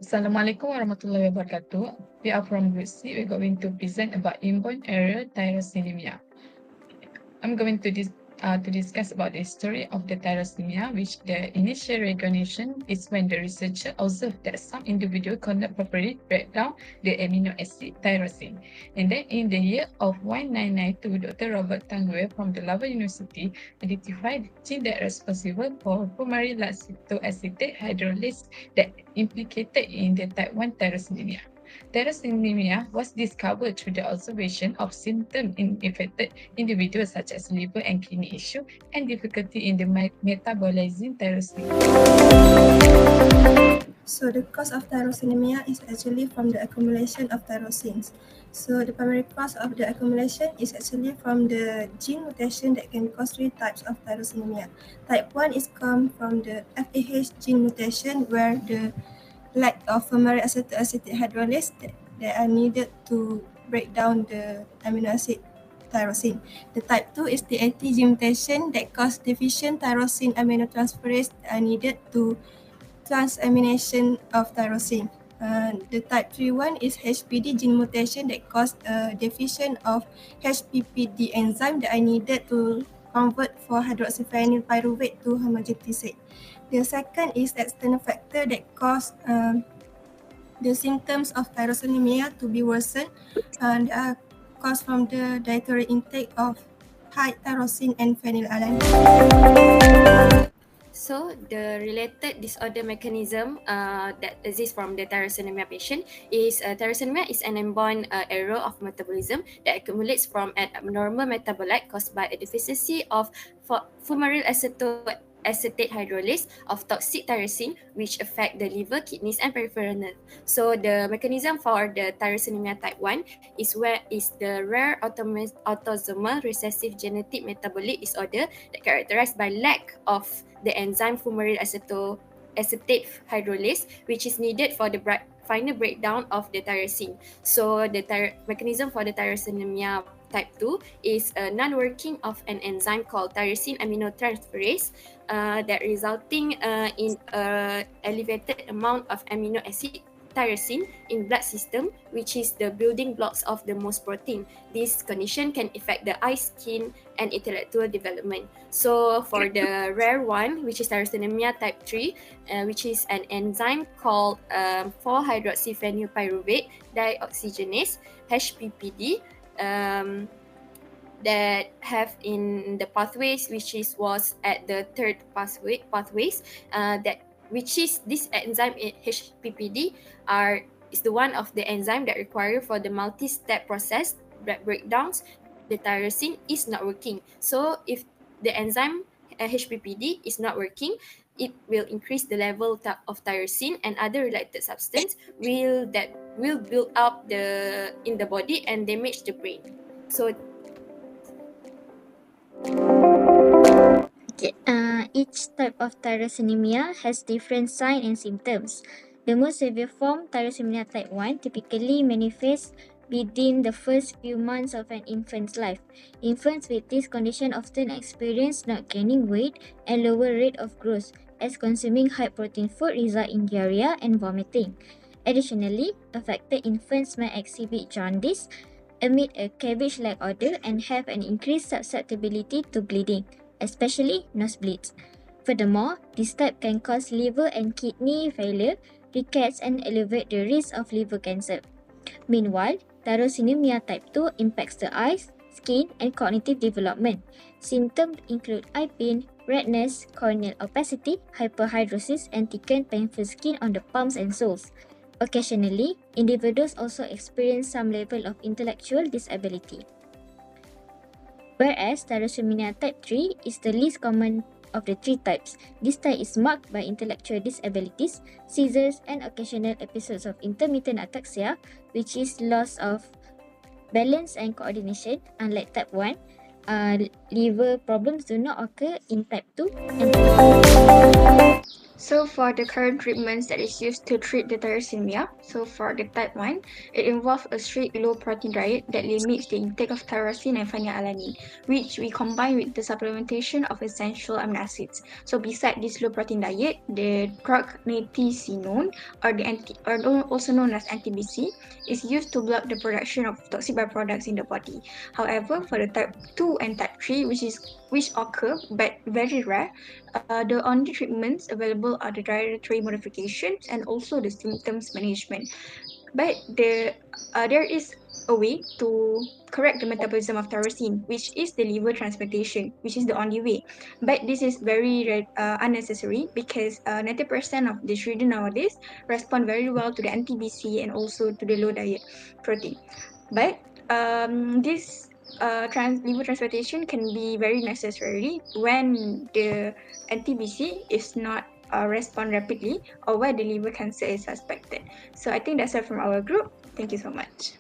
Assalamualaikum warahmatullahi wabarakatuh. We are from Group C. We're going to present about inborn error tyrosinemia. I'm going to discuss about the history of the tyrosinemia, which the initial recognition is when the researcher observed that some individual could not properly break down the amino acid tyrosine. And then in the year of 1992, Dr. Robert Tanguay from the Laval University identified the gene that responsible for fumarate lactoacetate hydrolase that implicated in the type 1 tyrosinemia. Tyrosinemia was discovered through the observation of symptoms in affected individuals such as liver and kidney issue and difficulty in the metabolizing tyrosine. So the cause of tyrosinemia is actually from the accumulation of tyrosines. So the primary cause of the accumulation is actually from the gene mutation that can cause three types of tyrosinemia. Type 1 is come from the FAH gene mutation where the lack of fumarate acetoacetate hydrolase that are needed to break down the amino acid tyrosine. The type 2 is the AT gene mutation that cause deficient tyrosine aminotransferase that are needed to transamination of tyrosine. The type 3 one is HPD gene mutation that cause deficient of HPPD enzyme that are needed to convert for hydroxyphenyl pyruvate to homogeneity. The second is external factor that cause the symptoms of tyrosinemia to be worsened and are caused from the dietary intake of high tyrosine and phenylalanine. So the related disorder mechanism that exists from the tyrosinemia patient is tyrosinemia is an inborn error of metabolism that accumulates from an abnormal metabolite caused by a deficiency of fumarate acetate hydrolase of toxic tyrosine, which affect the liver, kidneys, and peripheral nerve. So the mechanism for the tyrosinemia type 1 is the rare autosomal recessive genetic metabolic disorder that characterized by lack of the enzyme fumarate acetate hydrolase, which is needed for the final breakdown of the tyrosine. So the mechanism for the tyrosinemia type 2 is a non-working of an enzyme called tyrosine aminotransferase that resulting in elevated amount of amino acid tyrosine in blood system, which is the building blocks of the most protein. This condition can affect the eye, skin, and intellectual development. So for the rare one, which is tyrosinemia type 3, which is an enzyme called 4-hydroxyphenyl pyruvate dioxygenase, HPPD, that have in the pathways was at the third pathways that which is this enzyme HPPD is the one of the enzyme that required for the multi-step process that breakdowns the tyrosine is not working. So if the enzyme HPPD is not working, it will increase the level of tyrosine and other related substance will build up in the body and damage the brain. So each type of tyrosinemia has different signs and symptoms. The most severe form, tyrosinemia type 1, typically manifests within the first few months of an infant's life. Infants with this condition often experience not gaining weight and lower rate of growth, as consuming high protein food result in diarrhea and vomiting. Additionally, affected infants may exhibit jaundice, emit a cabbage-like odor, and have an increased susceptibility to bleeding, especially nosebleeds. Furthermore, this type can cause liver and kidney failure, rickets, and elevate the risk of liver cancer. Meanwhile, tyrosinemia type 2 impacts the eyes, skin, and cognitive development. Symptoms include eye pain, redness, corneal opacity, hyperhidrosis, and thickened painful skin on the palms and soles. Occasionally, individuals also experience some level of intellectual disability. Whereas tyrosinemia type 3 is the least common of the three types. This type is marked by intellectual disabilities, seizures, and occasional episodes of intermittent ataxia, which is loss of balance and coordination. Unlike type 1, liver problems do not occur in type 2 and type 3. So for the current treatments that is used to treat the tyrosinemia, so for the type 1, it involves a strict low-protein diet that limits the intake of tyrosine and phenylalanine, which we combine with the supplementation of essential amino acids. So beside this low-protein diet, the drug nitisinone, or also known as anti-BC, is used to block the production of toxic byproducts in the body. However, for the type 2 and type 3, which occur but very rare, the only treatments available are the dietary modifications and also the symptoms management. But there is a way to correct the metabolism of tyrosine, which is the liver transplantation, which is the only way. But this is very unnecessary because 90% of the children nowadays respond very well to the anti-BC and also to the low diet protein. But this liver transplantation can be very necessary when the anti-BC is not respond rapidly or where the liver cancer is suspected. So I think that's all from our group. Thank you so much.